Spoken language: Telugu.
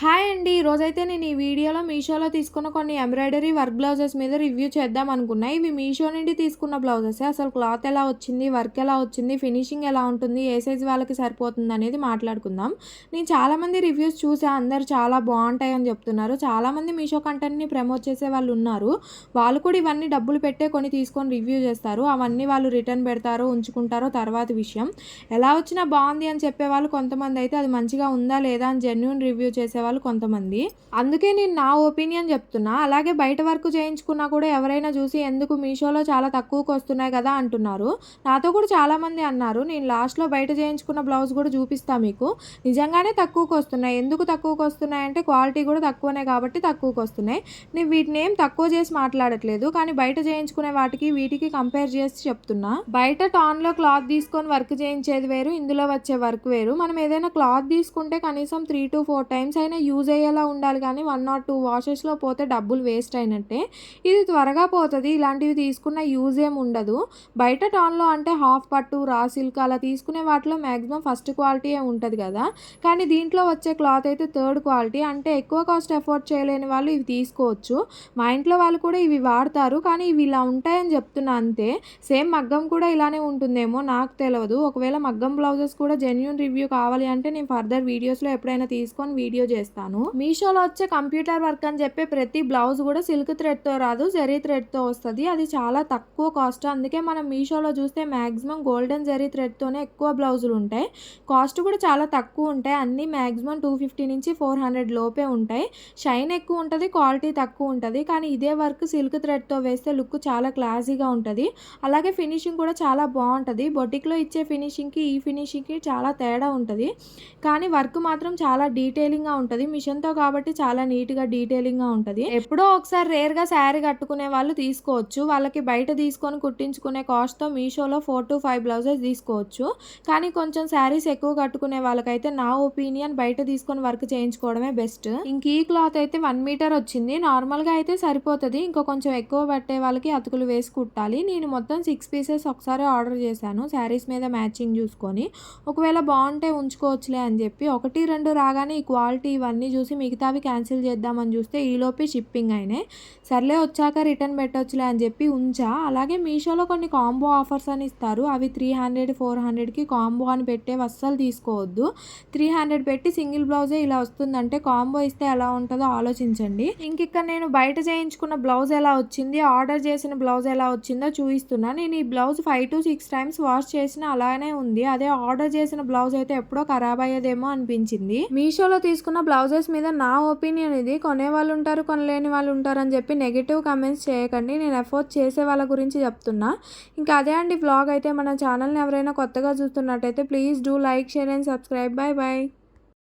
హాయ్ అండి. ఈరోజైతే నేను ఈ వీడియోలో మీషోలో తీసుకున్న కొన్ని ఎంబ్రాయిడరీ వర్క్ బ్లౌజెస్ మీద రివ్యూ చేద్దాం అనుకున్నా. ఇవి మీషో నుండి తీసుకున్న బ్లౌజెసే. అసలు క్లాత్ ఎలా వచ్చింది, వర్క్ ఎలా వచ్చింది, ఫినిషింగ్ ఎలా ఉంటుంది, ఏ సైజ్ వాళ్ళకి సరిపోతుంది అనేది మాట్లాడుకుందాం. నేను చాలామంది రివ్యూస్ చూసా, అందరూ చాలా బాగుంటాయని చెప్తున్నారు. చాలామంది మీషో కంటెంట్ని ప్రమోట్ చేసే వాళ్ళు ఉన్నారు. వాళ్ళు కూడా ఇవన్నీ డబ్బులు పెట్టే కొని తీసుకొని రివ్యూ చేస్తారు. అవన్నీ వాళ్ళు రిటర్న్ పెడతారో ఉంచుకుంటారో తర్వాత విషయం. ఎలా వచ్చినా బాగుంది అని చెప్పేవాళ్ళు కొంతమంది అయితే అది మంచిగా ఉందా లేదా అని జెన్యూన్ రివ్యూ చేసేవాళ్ళు కొంతమంది. అందుకే నేను నా ఒపీనియన్ చెప్తున్నా. అలాగే బయట వర్క్ చేయించుకున్నా కూడా ఎవరైనా చూసి ఎందుకు మీషోలో చాలా తక్కువకి వస్తున్నాయి కదా అంటున్నారు. నాతో కూడా చాలామంది అన్నారు. నేను లాస్ట్లో బయట చేయించుకున్న బ్లౌజ్ కూడా చూపిస్తా మీకు. నిజంగానే తక్కువకి వస్తున్నాయి. ఎందుకు తక్కువకి వస్తున్నాయి అంటే క్వాలిటీ కూడా తక్కువనే కాబట్టి తక్కువకి వస్తున్నాయి. నేను వీటిని ఏం తక్కువ చేసి మాట్లాడట్లేదు. కానీ బయట చేయించుకునే వాటికి వీటికి కంపేర్ చేసి చెప్తున్నా. బయట టాన్లో క్లాత్ తీసుకొని వర్క్ చేయించేది వేరు, ఇందులో వచ్చే వర్క్ వేరు. మనం ఏదైనా క్లాత్ తీసుకుంటే కనీసం 3 to 4 టైమ్స్ అయినా యూజ్ అయ్యేలా ఉండాలి. కానీ 1 or 2 వాషెస్లో పోతే డబ్బులు వేస్ట్ అయినట్టే. ఇది త్వరగా పోతుంది. ఇలాంటివి తీసుకున్న యూజ్ ఏమి ఉండదు. బయట టాన్లో అంటే హాఫ్ పట్టు, రా సిల్క్ అలా తీసుకునే వాటిలో మ్యాక్సిమం ఫస్ట్ క్వాలిటీయే ఉంటుంది కదా. కానీ దీంట్లో వచ్చే క్లాత్ అయితే థర్డ్ క్వాలిటీ. అంటే ఎక్కువ కాస్ట్ ఎఫోర్డ్ చేయలేని వాళ్ళు ఇవి తీసుకోవచ్చు. మా ఇంట్లో వాళ్ళు కూడా ఇవి వాడతారు. కానీ ఇవి ఇలా ఉంటాయని చెప్తున్నా అంతే. సేమ్ మగ్గం కూడా ఇలానే ఉంటుందేమో నాకు తెలియదు. ఒకవేళ మగ్గం బ్లౌజెస్ కూడా జెన్యూన్ రివ్యూ కావాలి అంటే నేను ఫర్దర్ వీడియోస్లో ఎప్పుడైనా తీసుకొని వీడియో చేస్తాను. మీషోలో వచ్చే కంప్యూటర్ వర్క్ అని చెప్పే ప్రతి బ్లౌజ్ కూడా సిల్క్ థ్రెడ్తో రాదు, జరీ థ్రెడ్తో వస్తుంది. అది చాలా తక్కువ కాస్ట్. అందుకే మనం మీషోలో చూస్తే మ్యాక్సిమం గోల్డెన్ జరీ థ్రెడ్తోనే ఎక్కువ బ్లౌజులు ఉంటాయి. కాస్ట్ కూడా చాలా తక్కువ ఉంటాయి. అన్నీ మ్యాక్సిమం 250 నుంచి 400 లోపే ఉంటాయి. షైన్ ఎక్కువ ఉంటుంది, క్వాలిటీ తక్కువ ఉంటుంది. కానీ ఇదే వర్క్ సిల్క్ థ్రెడ్తో వేస్తే లుక్ చాలా క్లాసీగా ఉంటుంది. అలాగే ఫినిషింగ్ కూడా చాలా బాగుంటుంది. బొటిక్లో ఇచ్చే ఫినిషింగ్కి ఈ ఫినిషింగ్కి చాలా తేడా ఉంటుంది. కానీ వర్క్ మాత్రం చాలా డీటెయిలింగ్గా ఉంటుంది. మిషన్తో కాబట్టి చాలా నీట్గా డీటెయిలింగ్గా ఉంటుంది. ఎప్పుడో ఒకసారి రేర్గా శారీ కట్టుకునే వాళ్ళు తీసుకోవచ్చు. వాళ్ళకి బయట తీసుకొని కుట్టించుకునే కాస్ట్తో మీషోలో 4 to 5 బ్లౌజెస్ తీసుకోవచ్చు. కానీ కొంచెం శారీస్ ఎక్కువ కట్టుకునే వాళ్ళకైతే నా ఒపీనియన్ బయట తీసుకొని వర్క్ చేయించుకోవడమే బెస్ట్. ఇంక ఈ క్లాత్ అయితే 1 మీటర్ వచ్చింది. నార్మల్గా అయితే సరిపోతుంది. ఇంకా కొంచెం ఎక్కువ పట్టే వాళ్ళకి అతుకులు వేసి కుట్టాలి. నేను మొత్తం 6 పీసెస్ ఒకసారి ఆర్డర్ చేశాను శారీస్ మీద మ్యాచింగ్ చూసుకొని. ఒకవేళ బాగుంటే ఉంచుకోవచ్చులే అని చెప్పి 1, 2 రాగానే ఈ క్వాలిటీ ఇవన్నీ చూసి మిగతావి క్యాన్సిల్ చేద్దామని చూస్తే ఈలోపే షిప్పింగ్ అయినాయి. సర్లే వచ్చాక రిటర్న్ పెట్టొచ్చులే అని చెప్పి ఉంచా. అలాగే మీషోలో కొన్ని కాంబో ఆఫర్స్ అని ఇస్తారు. అవి 300, 400కి కాంబో అని పెట్టేవి అస్సలు తీసుకోవద్దు. 300 పెట్టి సింగిల్ బ్లౌజే ఇలా వస్తుందంటే కాంబో ఇస్తే ఎలా ఉంటుందో ఆలోచించండి. ఇంక ఇక్కడ నేను బయట చేయించుకున్న బ్లౌజ్ ఎలా వచ్చింది, ఆర్డర్ చేసిన బ్లౌజ్ ఎలా వచ్చిందో చూపిస్తున్నా. నేను ఈ బ్లౌజ్ 5 to 6 టైమ్స్ వాష్ చేసిన అలానే ఉంది. అదే ఆర్డర్ చేసిన బ్లౌజ్ అయితే ఎప్పుడో ఖరాబ్ అయ్యేదేమో అనిపించింది. మీషోలో తీసుకున్న బ్లౌజెస్ మీద నా ఒపీనియన్ ఇది. కొనే వాళ్ళు ఉంటారు, కొనలేని వాళ్ళు ఉంటారు అని చెప్పి నెగిటివ్ కామెంట్స్ చేయకండి. నేను ఎఫోర్ట్ చేసే వాళ్ళ గురించి చెప్తున్నా. ఇంకా అదే అండి వ్లాగ్ అయితే. మన ఛానల్ని ఎవరైనా కొత్తగా చూస్తున్నట్టయితే please do like, share and subscribe. Bye bye.